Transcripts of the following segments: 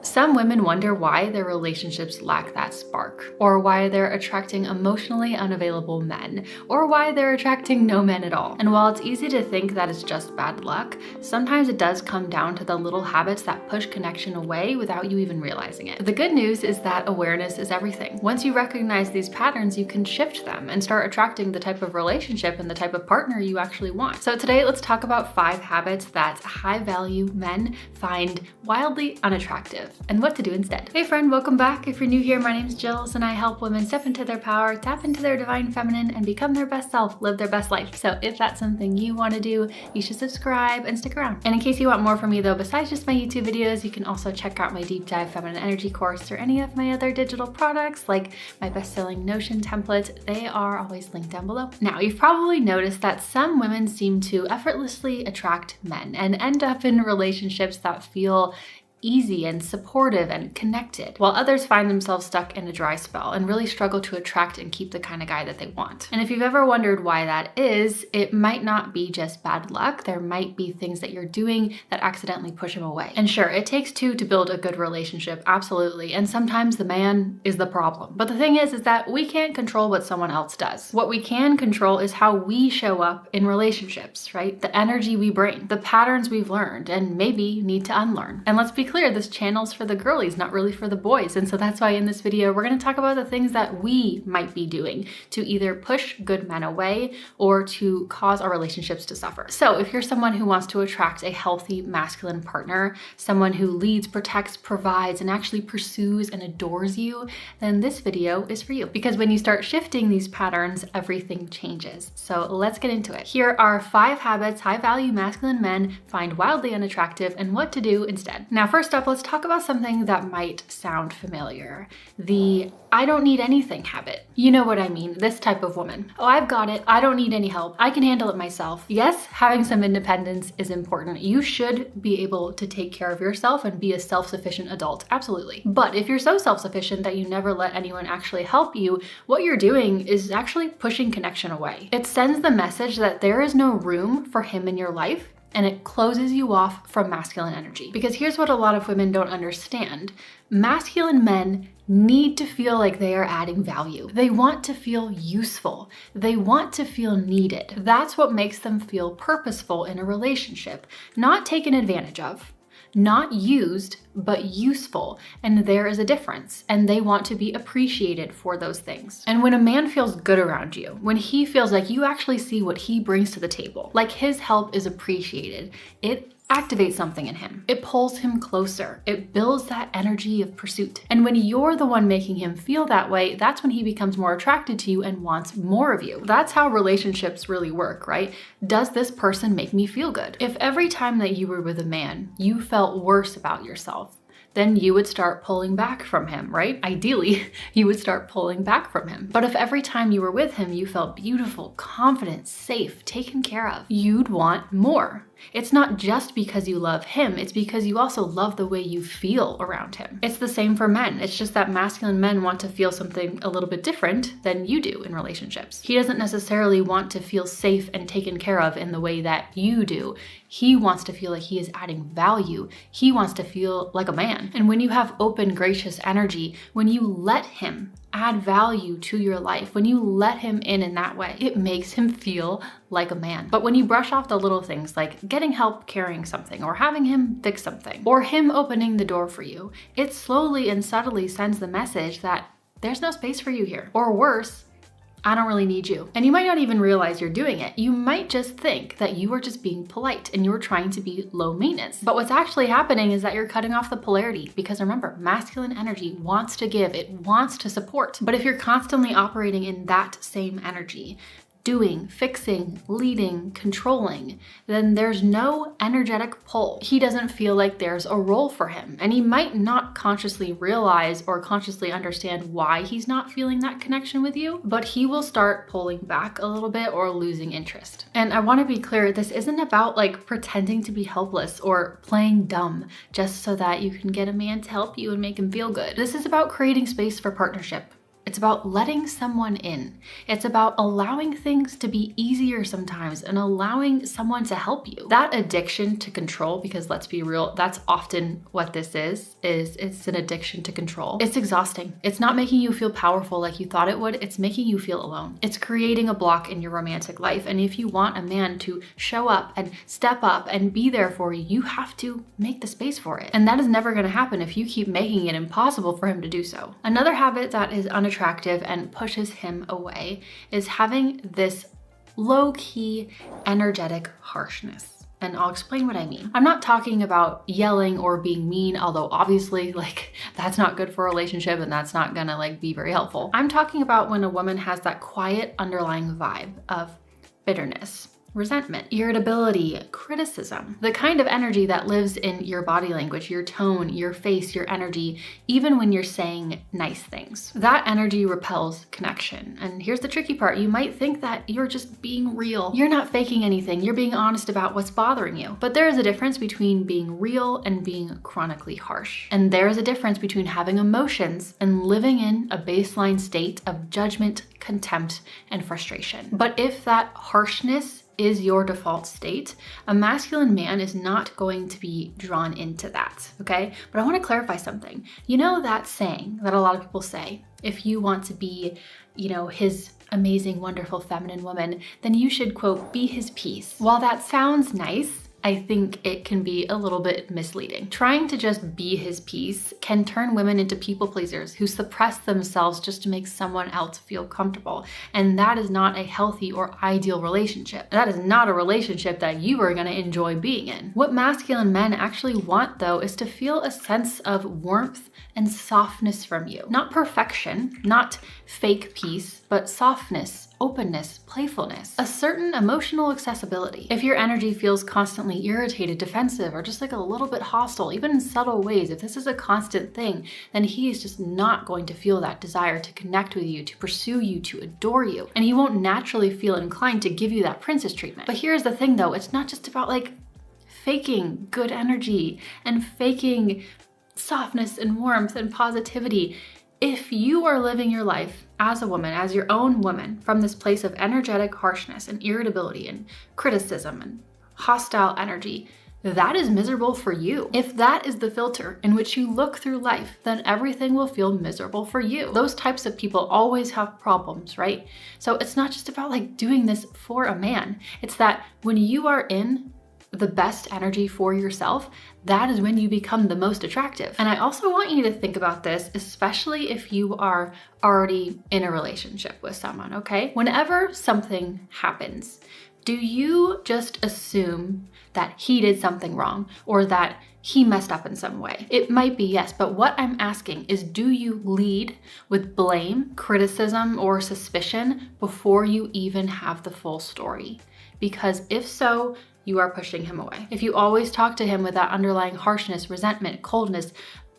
Some women wonder why their relationships lack that spark, or why they're attracting emotionally unavailable men, or why they're attracting no men at all. And while it's easy to think that it's just bad luck, sometimes it does come down to the little habits that push connection away without you even realizing it. The good news is that awareness is everything. Once you recognize these patterns, you can shift them and start attracting the type of relationship and the type of partner you actually want. So today, let's talk about 5 habits that high-value men find wildly unattractive and what to do instead. Hey friend, welcome back. If you're new here, my name's Jillz and I help women step into their power, tap into their divine feminine, and become their best self, live their best life. So if that's something you want to do, you should subscribe and stick around. And in case you want more from me though, besides just my YouTube videos, you can also check out my deep dive feminine energy course or any of my other digital products like my best-selling Notion template. They are always linked down below. Now, you've probably noticed that some women seem to effortlessly attract men and end up in relationships that feel easy and supportive and connected, while others find themselves stuck in a dry spell and really struggle to attract and keep the kind of guy that they want. And if you've ever wondered why that is, it might not be just bad luck. There might be things that you're doing that accidentally push him away. And sure, it takes two to build a good relationship, absolutely. And sometimes the man is the problem. But the thing is that we can't control what someone else does. What we can control is how we show up in relationships, right? The energy we bring, the patterns we've learned and maybe need to unlearn. And let's be clear, this channel's for the girlies, not really for the boys. And so that's why in this video, we're going to talk about the things that we might be doing to either push good men away or to cause our relationships to suffer. So if you're someone who wants to attract a healthy masculine partner, someone who leads, protects, provides, and actually pursues and adores you, then this video is for you. Because when you start shifting these patterns, everything changes. So let's get into it. Here are 5 habits high-value masculine men find wildly unattractive and what to do instead. Now, first up, let's talk about something that might sound familiar. The I don't need anything habit. You know what I mean, this type of woman. Oh, I've got it. I don't need any help. I can handle it myself. Yes, having some independence is important. You should be able to take care of yourself and be a self-sufficient adult, absolutely. But if you're so self-sufficient that you never let anyone actually help you, what you're doing is actually pushing connection away. It sends the message that there is no room for him in your life, and it closes you off from masculine energy. Because here's what a lot of women don't understand. Masculine men need to feel like they are adding value. They want to feel useful. They want to feel needed. That's what makes them feel purposeful in a relationship, not taken advantage of. Not used, but useful. And there is a difference. And they want to be appreciated for those things. And when a man feels good around you, when he feels like you actually see what he brings to the table, like his help is appreciated, it activates something in him. It pulls him closer. It builds that energy of pursuit. And when you're the one making him feel that way, that's when he becomes more attracted to you and wants more of you. That's how relationships really work, right? Does this person make me feel good? If every time that you were with a man, you felt worse about yourself, then you would start pulling back from him, right? Ideally, you would start pulling back from him. But if every time you were with him, you felt beautiful, confident, safe, taken care of, you'd want more. It's not just because you love him, it's because you also love the way you feel around him. It's the same for men. It's just that masculine men want to feel something a little bit different than you do in relationships. He doesn't necessarily want to feel safe and taken care of in the way that you do. He wants to feel like he is adding value. He wants to feel like a man. And when you have open, gracious energy, when you let him add value to your life, when you let him in that way, it makes him feel like a man. But when you brush off the little things like getting help carrying something or having him fix something or him opening the door for you, it slowly and subtly sends the message that there's no space for you here. Or worse, I don't really need you. And you might not even realize you're doing it. You might just think that you are just being polite and you're trying to be low maintenance. But what's actually happening is that you're cutting off the polarity, because remember, masculine energy wants to give, it wants to support. But if you're constantly operating in that same energy, doing, fixing, leading, controlling, then there's no energetic pull. He doesn't feel like there's a role for him. And he might not consciously realize or consciously understand why he's not feeling that connection with you, but he will start pulling back a little bit or losing interest. And I want to be clear, this isn't about like pretending to be helpless or playing dumb just so that you can get a man to help you and make him feel good. This is about creating space for partnership, It's about letting someone in. It's about allowing things to be easier sometimes and allowing someone to help you. That addiction to control, because let's be real, that's often what this is it's an addiction to control. It's exhausting. It's not making you feel powerful like you thought it would. It's making you feel alone. It's creating a block in your romantic life. And if you want a man to show up and step up and be there for you, you have to make the space for it. And that is never going to happen if you keep making it impossible for him to do so. Another habit that is unattractive and pushes him away is having this low-key energetic harshness. And I'll explain what I mean. I'm not talking about yelling or being mean, although obviously that's not good for a relationship and that's not gonna be very helpful. I'm talking about when a woman has that quiet underlying vibe of bitterness, resentment, irritability, criticism, the kind of energy that lives in your body language, your tone, your face, your energy, even when you're saying nice things. That energy repels connection. And here's the tricky part. You might think that you're just being real. You're not faking anything. You're being honest about what's bothering you. But there is a difference between being real and being chronically harsh. And there is a difference between having emotions and living in a baseline state of judgment, contempt, and frustration. But if that harshness is your default state, a masculine man is not going to be drawn into that, okay? But I want to clarify something. You know that saying that a lot of people say, if you want to be, his amazing, wonderful, feminine woman, then you should, quote, be his peace. While that sounds nice, I think it can be a little bit misleading. Trying to just be his peace can turn women into people pleasers who suppress themselves just to make someone else feel comfortable. And that is not a healthy or ideal relationship. That is not a relationship that you are going to enjoy being in. What masculine men actually want, though, is to feel a sense of warmth and softness from you. Not perfection, not fake peace, but softness, openness, playfulness, a certain emotional accessibility. If your energy feels constantly irritated, defensive, or just a little bit hostile, even in subtle ways, if this is a constant thing, then he is just not going to feel that desire to connect with you, to pursue you, to adore you. And he won't naturally feel inclined to give you that princess treatment. But here's the thing though, it's not just about faking good energy and faking softness and warmth and positivity. If you are living your life as a woman, as your own woman, from this place of energetic harshness and irritability and criticism and hostile energy, that is miserable for you. If that is the filter in which you look through life, then everything will feel miserable for you. Those types of people always have problems, right? So it's not just about doing this for a man. It's that when you are in the best energy for yourself, that is when you become the most attractive. And I also want you to think about this, especially if you are already in a relationship with someone, okay? Whenever something happens, do you just assume that he did something wrong or that he messed up in some way? It might be yes, but what I'm asking is, do you lead with blame, criticism, or suspicion before you even have the full story? Because if so, you are pushing him away. If you always talk to him with that underlying harshness, resentment, coldness,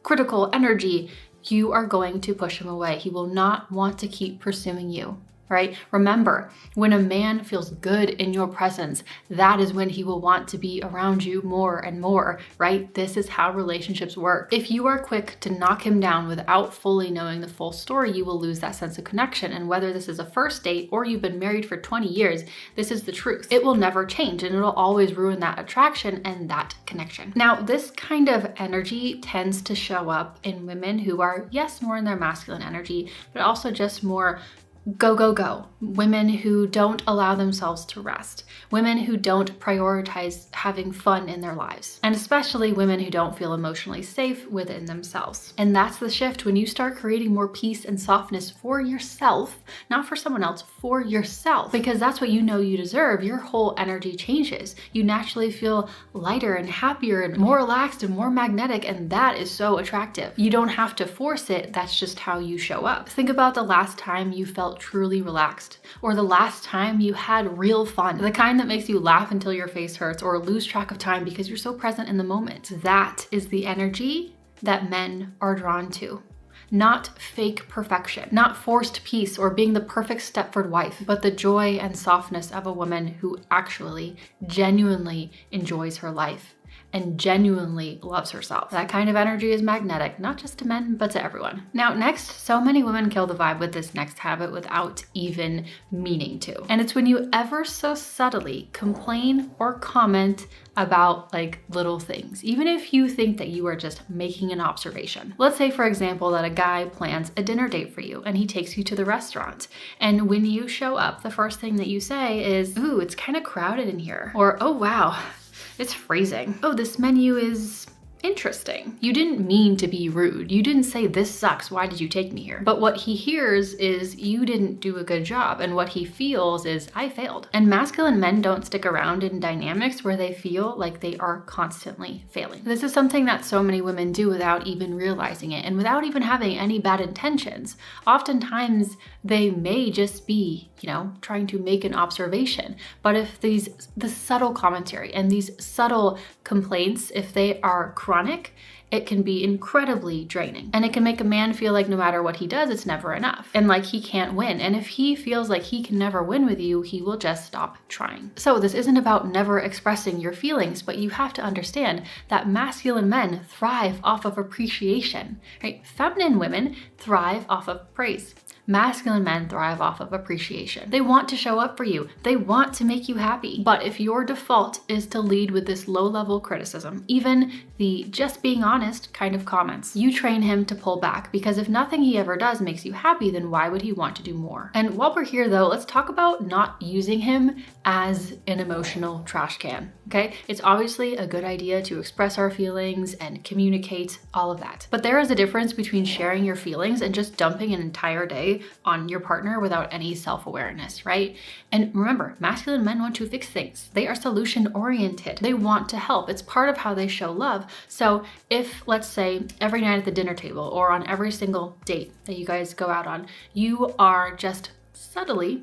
critical energy, you are going to push him away. He will not want to keep pursuing you. Right? Remember, when a man feels good in your presence, that is when he will want to be around you more and more, right? This is how relationships work. If you are quick to knock him down without fully knowing the full story, you will lose that sense of connection. And whether this is a first date or you've been married for 20 years, this is the truth. It will never change and it'll always ruin that attraction and that connection. Now, this kind of energy tends to show up in women who are, yes, more in their masculine energy, but also just more go, go, go. Women who don't allow themselves to rest. Women who don't prioritize having fun in their lives. And especially women who don't feel emotionally safe within themselves. And that's the shift when you start creating more peace and softness for yourself, not for someone else, for yourself. Because that's what you know you deserve. Your whole energy changes. You naturally feel lighter and happier and more relaxed and more magnetic, and that is so attractive. You don't have to force it, that's just how you show up. Think about the last time you felt truly relaxed, or the last time you had real fun, the kind that makes you laugh until your face hurts or lose track of time because you're so present in the moment. That is the energy that men are drawn to. Not fake perfection, not forced peace or being the perfect Stepford wife, but the joy and softness of a woman who actually genuinely enjoys her life. and genuinely loves herself. That kind of energy is magnetic, not just to men, but to everyone. Now, next, so many women kill the vibe with this next habit without even meaning to. And it's when you ever so subtly complain or comment about like little things, even if you think that you are just making an observation. Let's say, for example, that a guy plans a dinner date for you and he takes you to the restaurant. And when you show up, the first thing that you say is, "Ooh, it's kind of crowded in here." Or, "Oh, wow, it's freezing. Oh, this menu is interesting." You didn't mean to be rude. You didn't say, "This sucks, why did you take me here?" But what he hears is you didn't do a good job. And what he feels is, "I failed." And masculine men don't stick around in dynamics where they feel like they are constantly failing. This is something that so many women do without even realizing it and without even having any bad intentions. Oftentimes they may just be, trying to make an observation. But if the subtle commentary and these subtle complaints, if they are chronic, it can be incredibly draining. And it can make a man feel like no matter what he does, it's never enough. And like he can't win. And if he feels like he can never win with you, he will just stop trying. So this isn't about never expressing your feelings, but you have to understand that masculine men thrive off of appreciation, right? Feminine women thrive off of praise. Masculine men thrive off of appreciation. They want to show up for you. They want to make you happy. But if your default is to lead with this low-level criticism, even the just being honest kind of comments, you train him to pull back, because if nothing he ever does makes you happy, then why would he want to do more? And while we're here though, let's talk about not using him as an emotional trash can, okay? It's obviously a good idea to express our feelings and communicate all of that. But there is a difference between sharing your feelings and just dumping an entire day on your partner without any self-awareness, right? And remember, masculine men want to fix things. They are solution-oriented. They want to help. It's part of how they show love. So if, let's say, every night at the dinner table or on every single date that you guys go out on, you are just subtly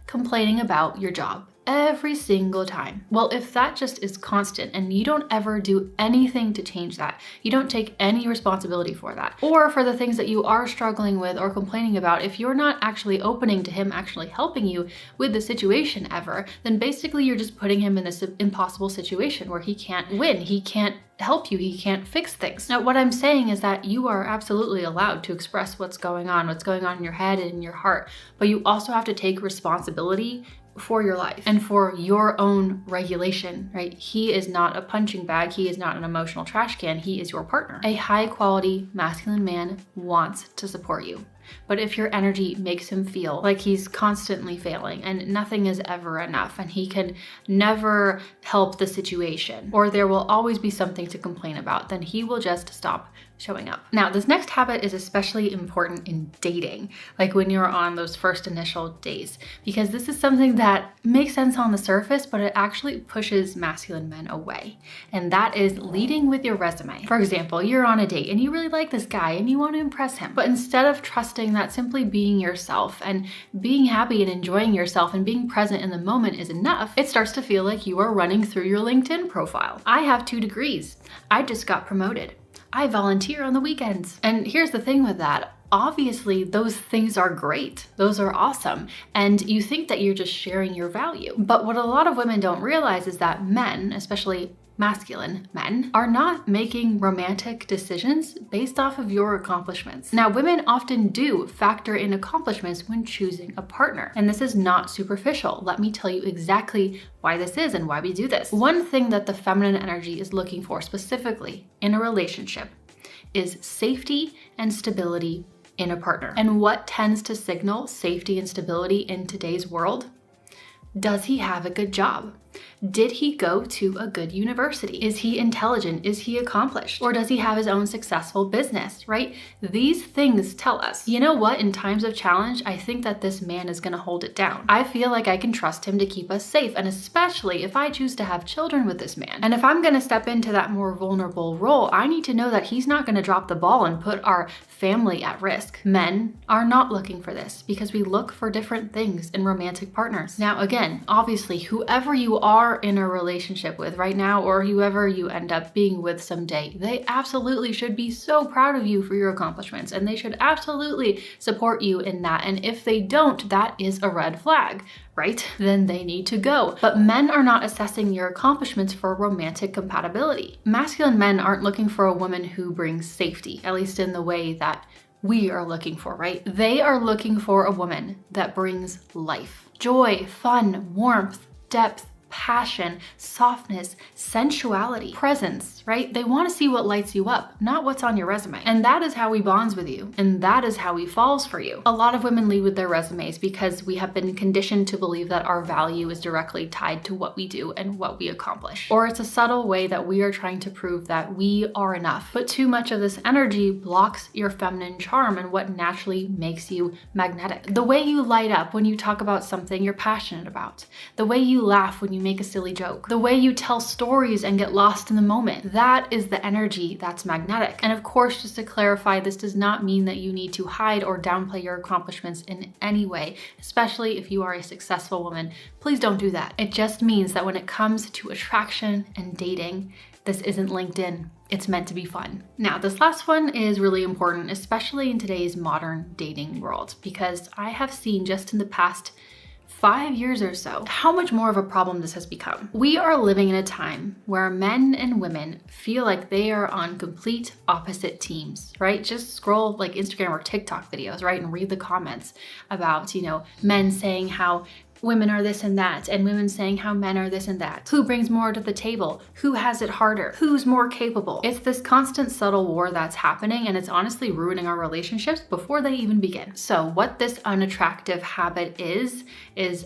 complaining about your job every single time. Well, if that just is constant and you don't ever do anything to change that, you don't take any responsibility for that, or for the things that you are struggling with or complaining about, if you're not actually opening to him actually helping you with the situation ever, then basically you're just putting him in this impossible situation where he can't win, he can't help you, he can't fix things. Now, what I'm saying is that you are absolutely allowed to express what's going on in your head and in your heart, but you also have to take responsibility for your life and for your own regulation, right? He is not a punching bag. He is not an emotional trash can. He is your partner. A high quality masculine man wants to support you. But if your energy makes him feel like he's constantly failing and nothing is ever enough and he can never help the situation, or there will always be something to complain about, then he will just stop showing up. Now, this next habit is especially important in dating, like when you're on those first initial days, because this is something that makes sense on the surface, but it actually pushes masculine men away. And that is leading with your resume. For example, you're on a date and you really like this guy and you want to impress him, but instead of trusting that simply being yourself and being happy and enjoying yourself and being present in the moment is enough, it starts to feel like you are running through your LinkedIn profile. I have 2 degrees. I just got promoted. I volunteer on the weekends. And here's the thing with that. Obviously, those things are great. Those are awesome. And you think that you're just sharing your value. But what a lot of women don't realize is that men, especially masculine men, are not making romantic decisions based off of your accomplishments. Now, women often do factor in accomplishments when choosing a partner, and this is not superficial. Let me tell you exactly why this is and why we do this. One thing that the feminine energy is looking for specifically in a relationship is safety and stability in a partner. And what tends to signal safety and stability in today's world? Does he have a good job? Did he go to a good university? Is he intelligent? Is he accomplished? Or does he have his own successful business, right? These things tell us, you know what, in times of challenge, I think that this man is gonna hold it down. I feel like I can trust him to keep us safe, and especially if I choose to have children with this man. And if I'm gonna step into that more vulnerable role, I need to know that he's not gonna drop the ball and put our family at risk. Men are not looking for this because we look for different things in romantic partners. Now, again, obviously, whoever you are in a relationship with right now, or whoever you end up being with someday, they absolutely should be so proud of you for your accomplishments, and they should absolutely support you in that. And if they don't, that is a red flag, right? Then they need to go. But men are not assessing your accomplishments for romantic compatibility. Masculine men aren't looking for a woman who brings safety, at least in the way that we are looking for, right? They are looking for a woman that brings life, joy, fun, warmth, depth, passion, softness, sensuality, presence, right? They want to see what lights you up, not what's on your resume. And that is how he bonds with you. And that is how he falls for you. A lot of women lead with their resumes because we have been conditioned to believe that our value is directly tied to what we do and what we accomplish. Or it's a subtle way that we are trying to prove that we are enough. But too much of this energy blocks your feminine charm and what naturally makes you magnetic. The way you light up when you talk about something you're passionate about. The way you laugh when you make a silly joke. The way you tell stories and get lost in the moment. That is the energy that's magnetic. And of course, just to clarify, this does not mean that you need to hide or downplay your accomplishments in any way, especially if you are a successful woman. Please don't do that. It just means that when it comes to attraction and dating, this isn't LinkedIn. It's meant to be fun. Now, this last one is really important, especially in today's modern dating world, because I have seen just in the past 5 years or so, how much more of a problem this has become. We are living in a time where men and women feel like they are on complete opposite teams, right? Just scroll like Instagram or TikTok videos, right? And read the comments about, men saying how women are this and that, and women saying how men are this and that. Who brings more to the table? Who has it harder? Who's more capable? It's this constant subtle war that's happening, and it's honestly ruining our relationships before they even begin. So what this unattractive habit is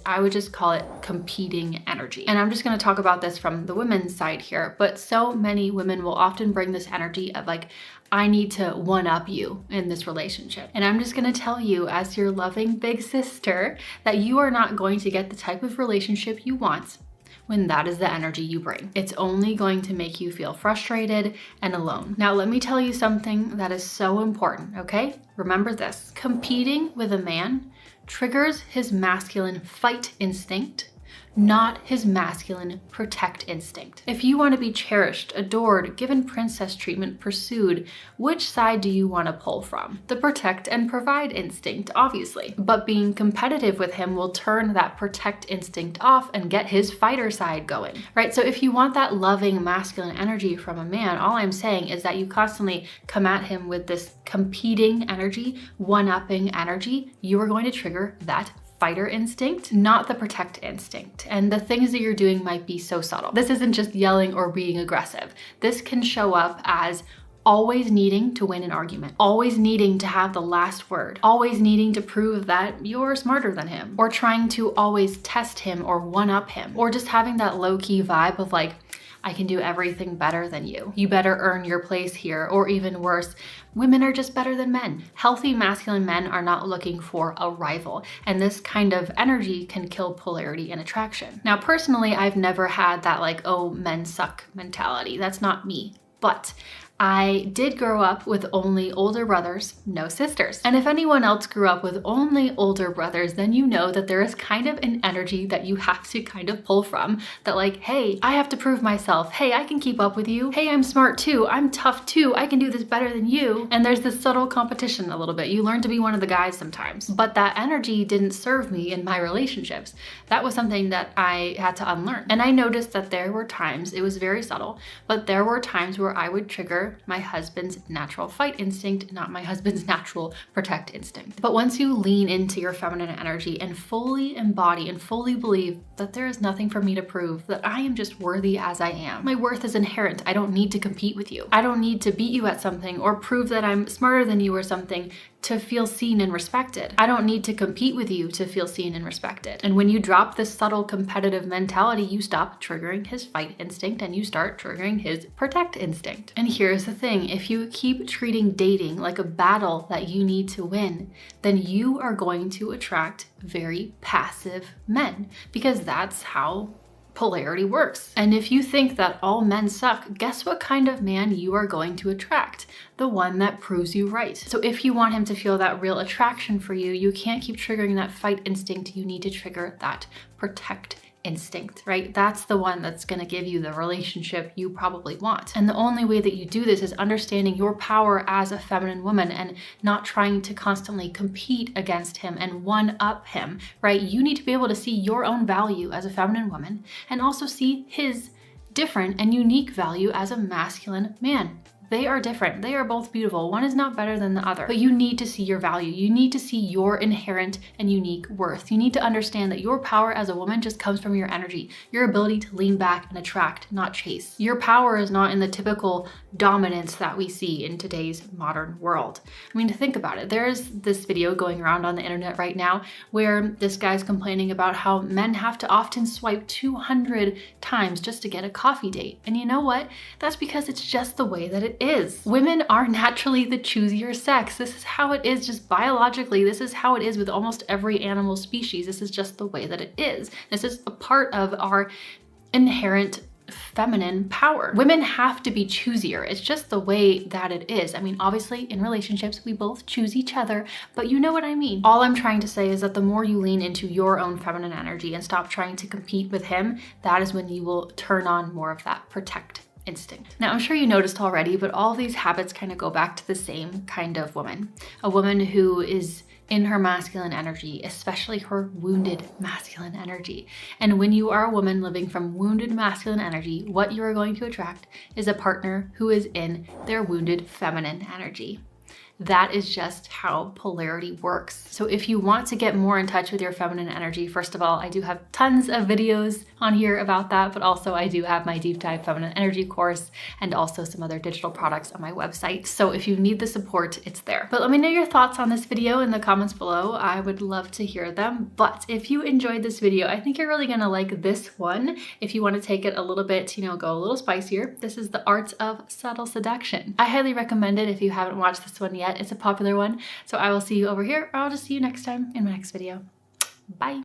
I would just call it competing energy. And I'm just gonna talk about this from the women's side here, but so many women will often bring this energy of like, I need to one-up you in this relationship. And I'm just gonna tell you, as your loving big sister, that you are not going to get the type of relationship you want when that is the energy you bring. It's only going to make you feel frustrated and alone. Now, let me tell you something that is so important, okay? Remember this. Competing with a man triggers his masculine fight instinct, not his masculine protect instinct. If you want to be cherished, adored, given princess treatment, pursued, which side do you want to pull from? The protect and provide instinct, obviously. But being competitive with him will turn that protect instinct off and get his fighter side going, right? So if you want that loving masculine energy from a man, all I'm saying is that you constantly come at him with this competing energy, one-upping energy, you are going to trigger that fighter instinct, not the protect instinct. And the things that you're doing might be so subtle. This isn't just yelling or being aggressive. This can show up as always needing to win an argument, always needing to have the last word, always needing to prove that you're smarter than him, or trying to always test him or one-up him, or just having that low-key vibe of like, I can do everything better than you. You better earn your place here. Or even worse, women are just better than men. Healthy masculine men are not looking for a rival. And this kind of energy can kill polarity and attraction. Now, personally, I've never had that like, oh, men suck mentality. That's not me. But I did grow up with only older brothers, no sisters. And if anyone else grew up with only older brothers, then you know that there is kind of an energy that you have to kind of pull from that like, hey, I have to prove myself. Hey, I can keep up with you. Hey, I'm smart too. I'm tough too. I can do this better than you. And there's this subtle competition a little bit. You learn to be one of the guys sometimes. But that energy didn't serve me in my relationships. That was something that I had to unlearn. And I noticed that there were times, it was very subtle, but there were times where I would trigger my husband's natural fight instinct, not my husband's natural protect instinct. But once you lean into your feminine energy and fully embody and fully believe that there is nothing for me to prove, that I am just worthy as I am. My worth is inherent. I don't need to compete with you. I don't need to beat you at something or prove that I'm smarter than you or something to feel seen and respected. I don't need to compete with you to feel seen and respected. And when you drop this subtle competitive mentality, you stop triggering his fight instinct and you start triggering his protect instinct. And here's the thing, if you keep treating dating like a battle that you need to win, then you are going to attract very passive men, because that's how polarity works. And if you think that all men suck, guess what kind of man you are going to attract? The one that proves you right. So if you want him to feel that real attraction for you, you can't keep triggering that fight instinct. You need to trigger that protect instinct, right? That's the one that's going to give you the relationship you probably want. And the only way that you do this is understanding your power as a feminine woman and not trying to constantly compete against him and one up him, right? You need to be able to see your own value as a feminine woman and also see his different and unique value as a masculine man. They are different. They are both beautiful. One is not better than the other, but you need to see your value. You need to see your inherent and unique worth. You need to understand that your power as a woman just comes from your energy, your ability to lean back and attract, not chase. Your power is not in the typical dominance that we see in today's modern world. I mean, to think about it, there's this video going around on the internet right now where this guy's complaining about how men have to often swipe 200 times just to get a coffee date. And you know what? That's because it's just the way that it is. Women are naturally the choosier sex. This is how it is just biologically. This is how it is with almost every animal species. This is just the way that it is. This is a part of our inherent feminine power. Women have to be choosier. It's just the way that it is. I mean, obviously in relationships, we both choose each other, but you know what I mean. All I'm trying to say is that the more you lean into your own feminine energy and stop trying to compete with him, that is when you will turn on more of that protect instinct. Now, I'm sure you noticed already, but all of these habits kind of go back to the same kind of woman. A woman who is in her masculine energy, especially her wounded masculine energy. And when you are a woman living from wounded masculine energy, what you are going to attract is a partner who is in their wounded feminine energy. That is just how polarity works. So if you want to get more in touch with your feminine energy, first of all, I do have tons of videos on here about that, but also I do have my deep dive feminine energy course and also some other digital products on my website. So if you need the support, it's there. But let me know your thoughts on this video in the comments below. I would love to hear them. But if you enjoyed this video, I think you're really gonna like this one. If you want to take it a little bit, go a little spicier, this is The Art of Subtle Seduction. I highly recommend it if you haven't watched this one yet. It's a popular one. So I will see you over here, or I'll just see you next time in my next video. Bye.